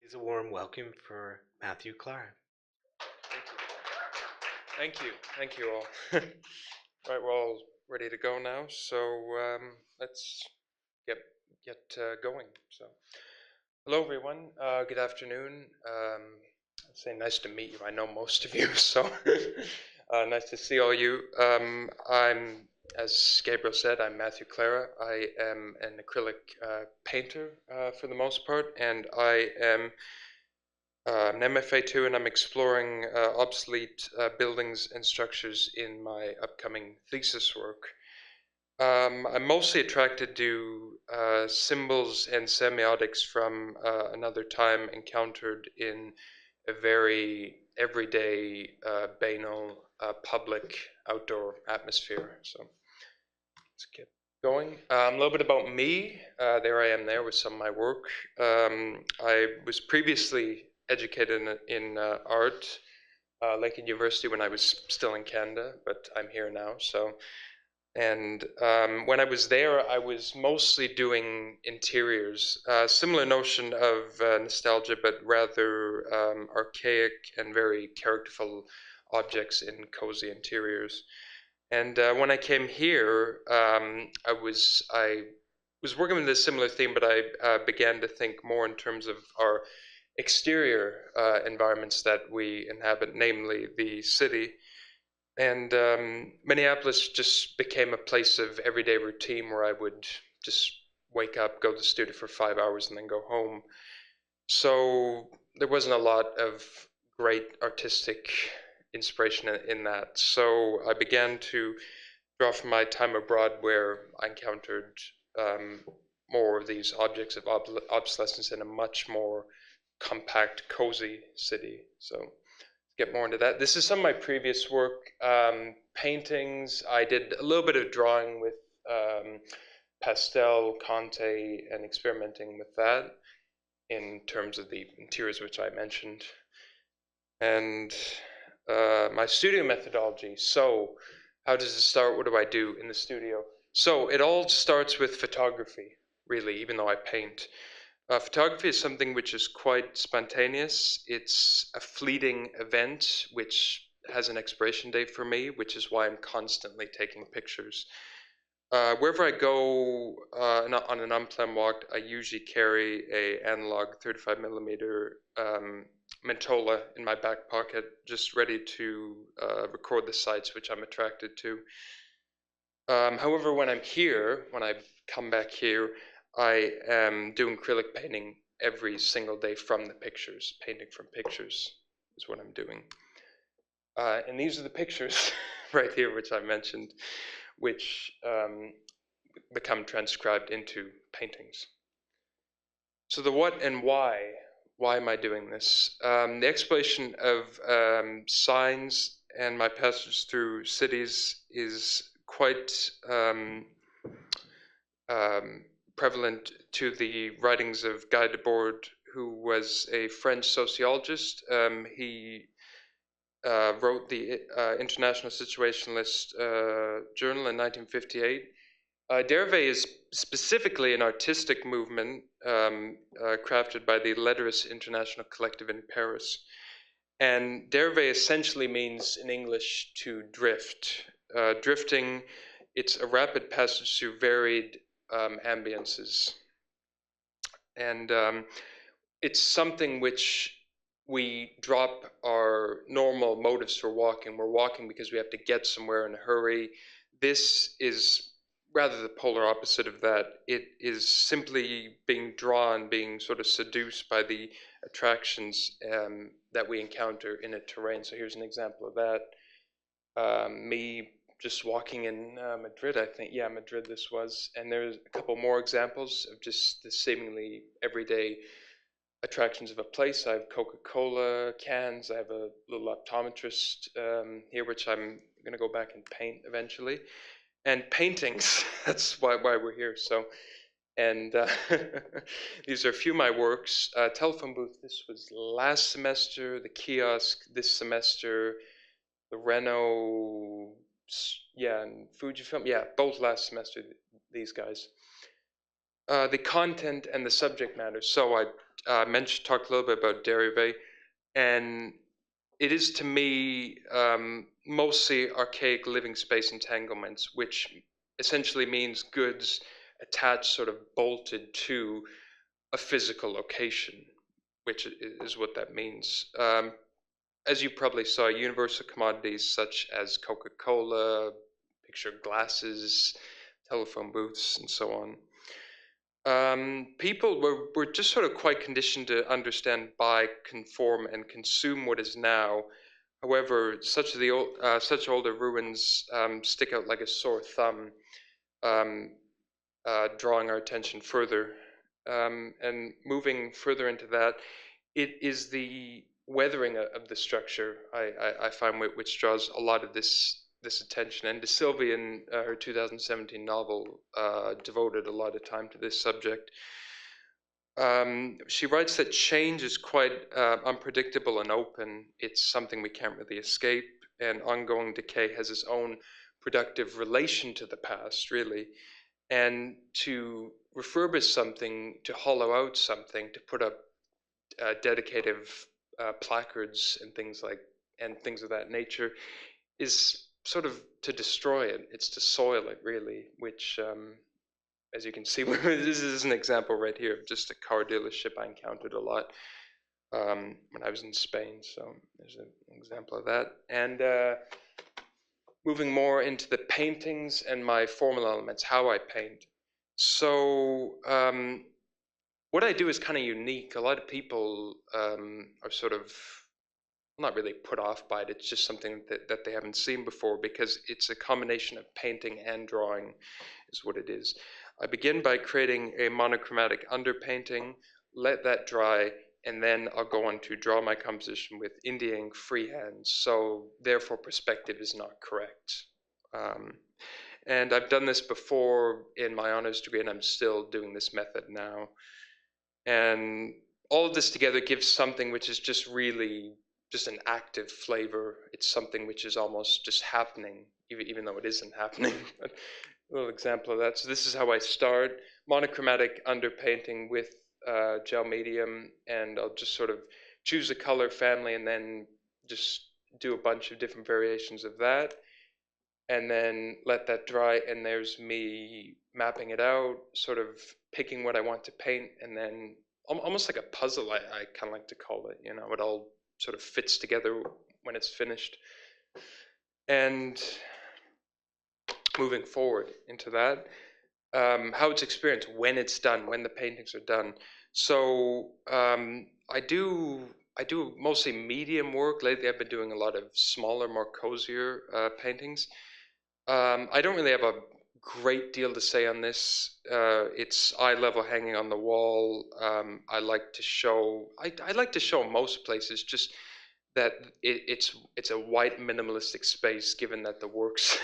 Is a warm welcome for Matthew Clara. Thank you all. Right, we're all ready to go now, so let's get going. So, hello everyone. Good afternoon. I'd say nice to meet you. I know most of you, so nice to see all you. As Gabriel said, I'm Matthew Clara. I am an acrylic painter for the most part, and I am an MFA too, and I'm exploring obsolete buildings and structures in my upcoming thesis work. I'm mostly attracted to symbols and semiotics from another time encountered in a very everyday, banal, public outdoor atmosphere. So let's get going. A little bit about me. There I am there with some of my work. I was previously educated in art, Lincoln University, when I was still in Canada, but I'm here now. So, and when I was there, I was mostly doing interiors. Similar notion of nostalgia, but rather archaic and very characterful objects in cozy interiors. And when I came here, I was working with a similar theme, but I began to think more in terms of our exterior environments that we inhabit, namely the city. And Minneapolis just became a place of everyday routine where I would just wake up, go to the studio for 5 hours, and then go home. So there wasn't a lot of great artistic inspiration in that. So I began to draw from my time abroad, where I encountered more of these objects of obsolescence in a much more compact, cozy city. So get more into that. This is some of my previous work. Paintings. I did a little bit of drawing with pastel, Conte, and experimenting with that in terms of the interiors which I mentioned. And my studio methodology. So how does it start? What do I do in the studio? So it all starts with photography, really, even though I paint. Photography is something which is quite spontaneous. It's a fleeting event which has an expiration date for me, which is why I'm constantly taking pictures. Wherever I go on an unplanned walk, I usually carry a analog 35mm Mentola in my back pocket, just ready to record the sites which I'm attracted to. However, when I'm here, when I come back here, I am doing acrylic painting every single day from the pictures. Painting from pictures is what I'm doing. And these are the pictures right here, which I mentioned, which become transcribed into paintings. So the what and why am I doing this? The exploration of signs and my passage through cities is quite prevalent to the writings of Guy Debord, who was a French sociologist. He wrote the International Situationalist Journal in 1958. Dervé is specifically an artistic movement crafted by the Lettres International Collective in Paris. And Dervé essentially means in English to drift. Drifting, it's a rapid passage through varied ambiances. And it's something which we drop our normal motives for walking. We're walking because we have to get somewhere in a hurry. This is rather the polar opposite of that. It is simply being drawn, being sort of seduced by the attractions that we encounter in a terrain. So here's an example of that. Me just walking in Madrid, I think. Yeah, Madrid this was. And there's a couple more examples of just the seemingly everyday attractions of a place. I have Coca-Cola cans. I have a little optometrist here, which I'm going to go back and paint eventually. And paintings, that's why we're here. So, and these are a few of my works. Telephone booth, this was last semester. The kiosk this semester. The Renault, yeah, and Fujifilm, yeah, both last semester, these guys. The content and the subject matter. So talked a little bit about derive, and it is to me mostly archaic living space entanglements, which essentially means goods attached, sort of bolted to a physical location, which is what that means. As you probably saw, universal commodities such as Coca-Cola, picture glasses, telephone booths, and so on. People were just sort of quite conditioned to understand, buy, conform, and consume what is now. However, such older ruins stick out like a sore thumb, um, drawing our attention further. And moving further into that, it is the weathering of the structure I find which draws a lot of this attention. And De Silva, in her 2017 novel, devoted a lot of time to this subject. She writes that change is quite unpredictable and open. It's something we can't really escape, and ongoing decay has its own productive relation to the past, really. And to refurbish something, to hollow out something, to put up dedicated placards and things of that nature, is sort of to destroy it. It's to soil it, really, which as you can see, this is an example right here of just a car dealership I encountered a lot when I was in Spain. So there's an example of that. And moving more into the paintings and my formal elements, how I paint. So what I do is kind of unique. A lot of people are sort of not really put off by it. It's just something that they haven't seen before, because it's a combination of painting and drawing is what it is. I begin by creating a monochromatic underpainting, let that dry, and then I'll go on to draw my composition with India ink freehand. So therefore perspective is not correct. And I've done this before in my honors degree, and I'm still doing this method now. And all of this together gives something which is just really just an active flavor. It's something which is almost just happening, even though it isn't happening. But a little example of that. So this is how I start. Monochromatic underpainting with gel medium, and I'll just sort of choose a color family and then just do a bunch of different variations of that, and then let that dry, and there's me mapping it out, sort of picking what I want to paint, and then almost like a puzzle, I kind of like to call it. It all sort of fits together when it's finished. And moving forward into that, how it's experienced when it's done, when the paintings are done. So I do mostly medium work. Lately I've been doing a lot of smaller, more cozier paintings. I don't really have a great deal to say on this. It's eye level, hanging on the wall. I like to show most places just that it's a white minimalistic space, given that the works,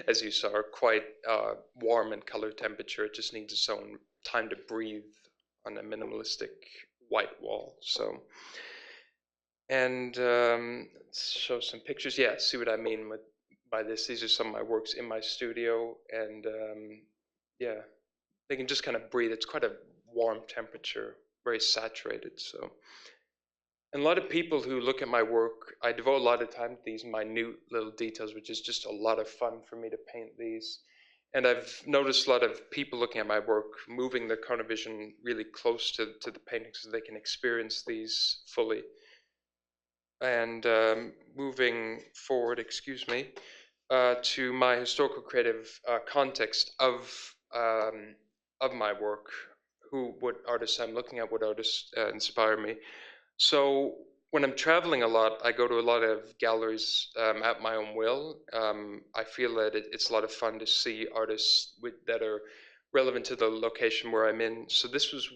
as you saw, are quite warm in color temperature. It just needs its own time to breathe on a minimalistic white wall. So, and let's show some pictures. Yeah, see what I mean by this. These are some of my works in my studio, and yeah, they can just kind of breathe. It's quite a warm temperature, very saturated. So. And a lot of people who look at my work, I devote a lot of time to these minute little details, which is just a lot of fun for me to paint these. And I've noticed a lot of people looking at my work, moving their cone of vision really close to the painting so they can experience these fully. And moving forward, to my historical creative context of my work, what artists I'm looking at, what artists inspire me. So when I'm traveling a lot, I go to a lot of galleries at my own will. I feel that it's a lot of fun to see artists that are relevant to the location where I'm in. So this was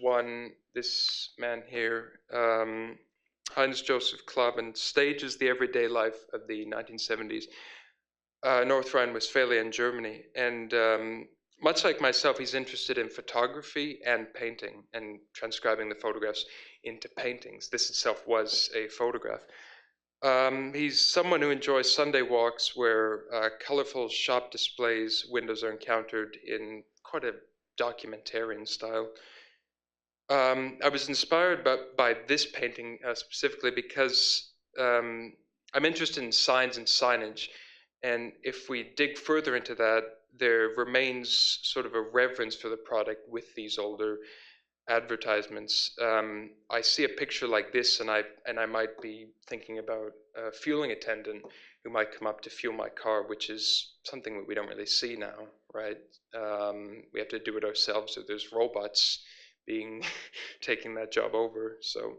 this man here, Heinz Joseph Klaven, stages the everyday life of the 1970s, North Rhine-Westphalia in Germany. And much like myself, he's interested in photography and painting and transcribing the photographs into paintings. This itself was a photograph. He's someone who enjoys Sunday walks where colorful shop displays windows are encountered in quite a documentarian style. I was inspired by this painting specifically because I'm interested in signs and signage. And if we dig further into that, there remains sort of a reverence for the product with these older advertisements. I see a picture like this, and I might be thinking about a fueling attendant who might come up to fuel my car, which is something that we don't really see now, right? We have to do it ourselves, or there's robots being taking that job over. So,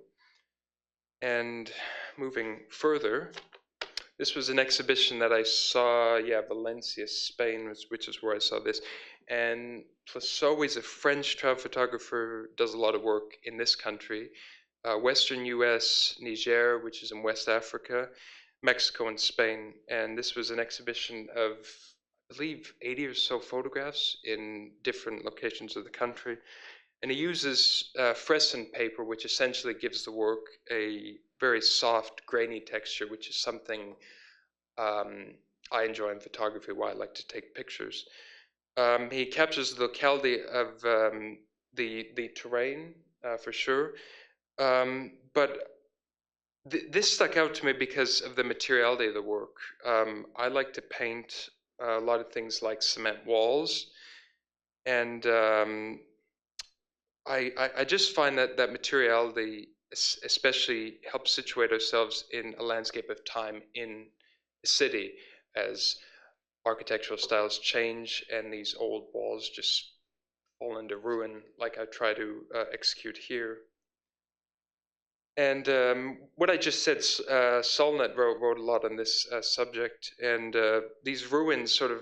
and moving further, this was an exhibition that I saw, Valencia, Spain, which is where I saw this. And Placeau is a French travel photographer, does a lot of work in this country, Western US, Niger, which is in West Africa, Mexico, and Spain. And this was an exhibition of, I believe, 80 or so photographs in different locations of the country. And he uses freshen paper, which essentially gives the work a very soft, grainy texture, which is something I enjoy in photography, why I like to take pictures. He captures the locality of the terrain for sure, but this stuck out to me because of the materiality of the work. I like to paint a lot of things like cement walls, and I just find that materiality especially helps situate ourselves in a landscape of time in a city as architectural styles change and these old walls just fall into ruin, like I try to execute here. And what I just said, Solnit wrote a lot on this subject, and these ruins sort of,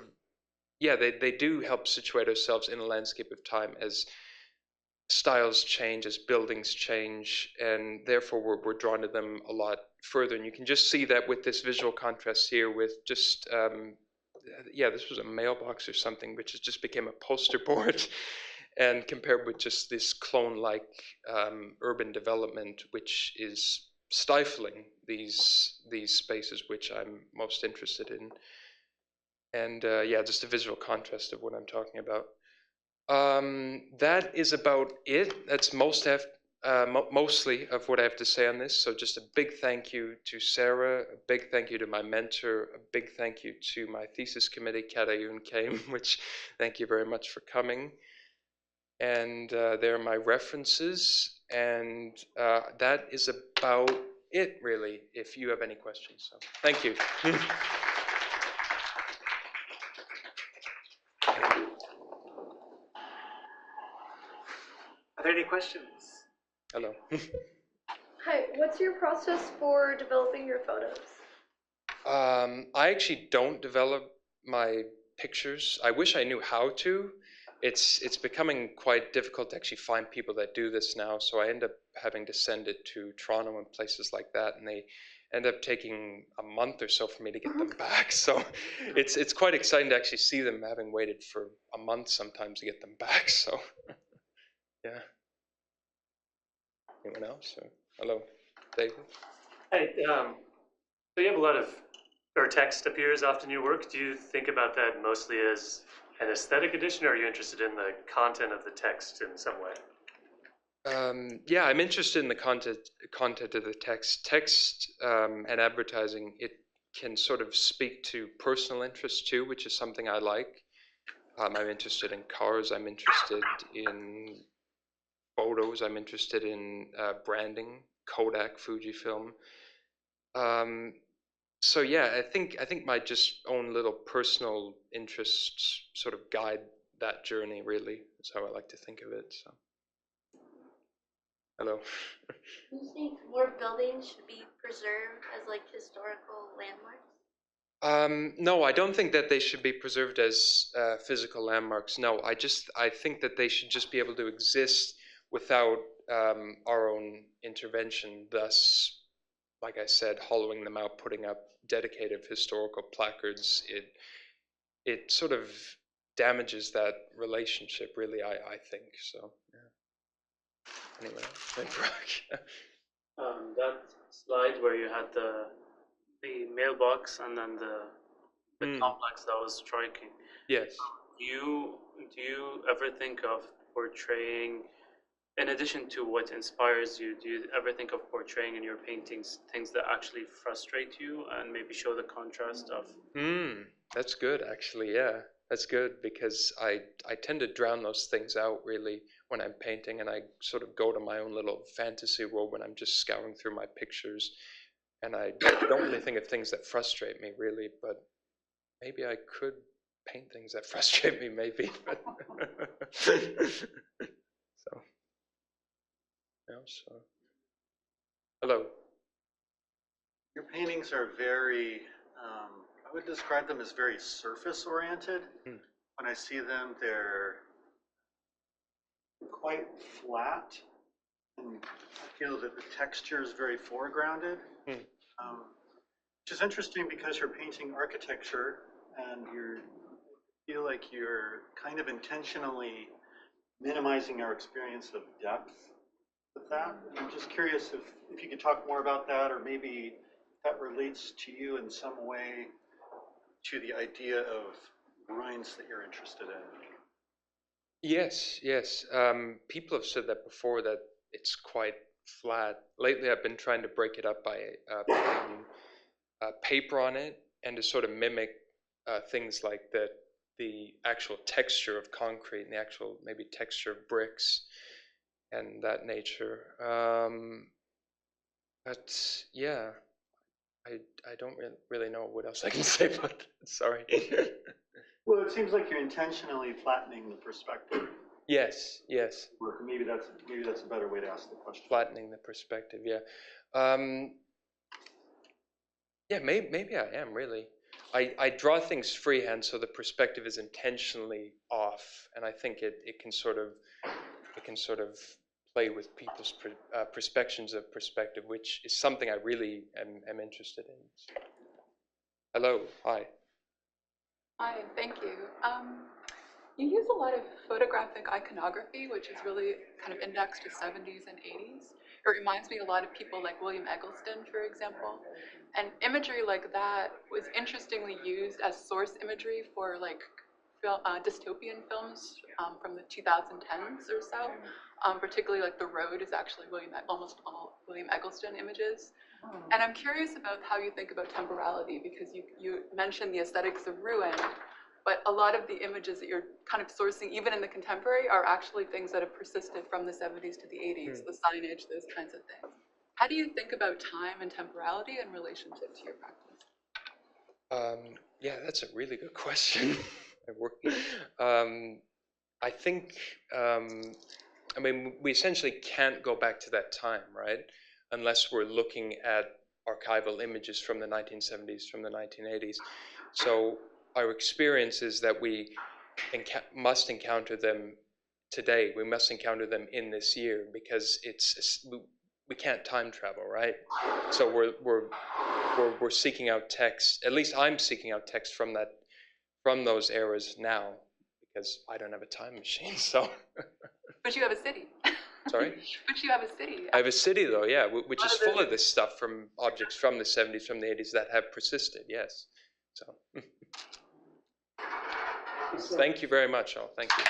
they do help situate ourselves in a landscape of time as styles change, as buildings change, and therefore we're drawn to them a lot further. And you can just see that with this visual contrast here with just, this was a mailbox or something, which has just became a poster board, and compared with just this clone-like urban development, which is stifling these spaces, which I'm most interested in. And just a visual contrast of what I'm talking about. That is about it. That's mostly of what I have to say on this. So just a big thank you to Sarah, a big thank you to my mentor, a big thank you to my thesis committee, Katayun came, which thank you very much for coming. And there are my references, and that is about it, really, if you have any questions. So thank you. Are there any questions? Hello. Hi, what's your process for developing your photos? I actually don't develop my pictures. I wish I knew how to. It's becoming quite difficult to actually find people that do this now, so I end up having to send it to Toronto and places like that, and they end up taking a month or so for me to get them back. So it's quite exciting to actually see them, having waited for a month sometimes to get them back. So yeah. Anyone else? Or, hello, David. Hey, so you have a lot of, or text appears often in your work. Do you think about that mostly as an aesthetic addition, or are you interested in the content of the text in some way? I'm interested in the content of the text. Text and advertising, it can sort of speak to personal interests too, which is something I like. I'm interested in cars. I'm interested in photos. I'm interested in branding, Kodak, Fujifilm. I think my just own little personal interests sort of guide that journey. Really, is how I like to think of it. So, hello. Do you think more buildings should be preserved as like historical landmarks? No, I don't think that they should be preserved as physical landmarks. No, I think that they should just be able to exist without our own intervention. Thus, like I said, hollowing them out, putting up dedicated historical placards. It sort of damages that relationship. Really, I think so. Yeah. Anyway, That slide where you had the mailbox and then the complex, that was striking. Yes. Do you ever think of portraying in addition to what inspires you, do you ever think of portraying in your paintings things that actually frustrate you and maybe show the contrast of? That's good, actually. Yeah, that's good, because I tend to drown those things out really when I'm painting, and I sort of go to my own little fantasy world when I'm just scouring through my pictures, and I don't really think of things that frustrate me really, but maybe I could paint things that frustrate me, maybe. So. Yeah, so. Hello. Your paintings are very, I would describe them as very surface oriented. When I see them, they're quite flat, and I feel that the texture is very foregrounded, which is interesting because you're painting architecture and you feel like you're kind of intentionally minimizing our experience of depth with that. I'm just curious if you could talk more about that, or maybe that relates to you in some way to the idea of ruins that you're interested in. Yes. People have said that before, that it's quite flat. Lately, I've been trying to break it up by putting paper on it, and to sort of mimic things like the actual texture of concrete and the actual maybe texture of bricks and that nature. But yeah, I don't really know what else I can say about that. Sorry. Well, it seems like you're intentionally flattening the perspective. Yes. Or maybe that's a better way to ask the question. Flattening the perspective, yeah. Yeah, maybe I am really. I draw things freehand, so the perspective is intentionally off, and I think it can sort of play with people's perspectives of perspective, which is something I really am interested in. Hello, hi. Hi, thank you. You use a lot of photographic iconography, which is really kind of indexed to 70s and 80s. It reminds me a lot of people like William Eggleston, for example. And imagery like that was interestingly used as source imagery for like dystopian films from the 2010s or so. Particularly like The Road is actually almost all William Eggleston images. And I'm curious about how you think about temporality, because you mentioned the aesthetics of ruin, but a lot of the images that you're kind of sourcing, even in the contemporary, are actually things that have persisted from the 70s to the 80s, the signage, those kinds of things. How do you think about time and temporality in relationship to your practice? Yeah, that's a really good question. I think, I mean, we essentially can't go back to that time, right? Unless we're looking at archival images from the 1970s, from the 1980s. So our experience is that we must encounter them today. We must encounter them in this year, because we can't time travel, right? So we're seeking out text. At least I'm seeking out text from those eras now, because I don't have a time machine. So. But you have a city. Sorry? But you have a city. I have a city, though, yeah, which is full of this stuff from objects from the 70s, from the 80s that have persisted, yes. So, thank you very much, all. Thank you.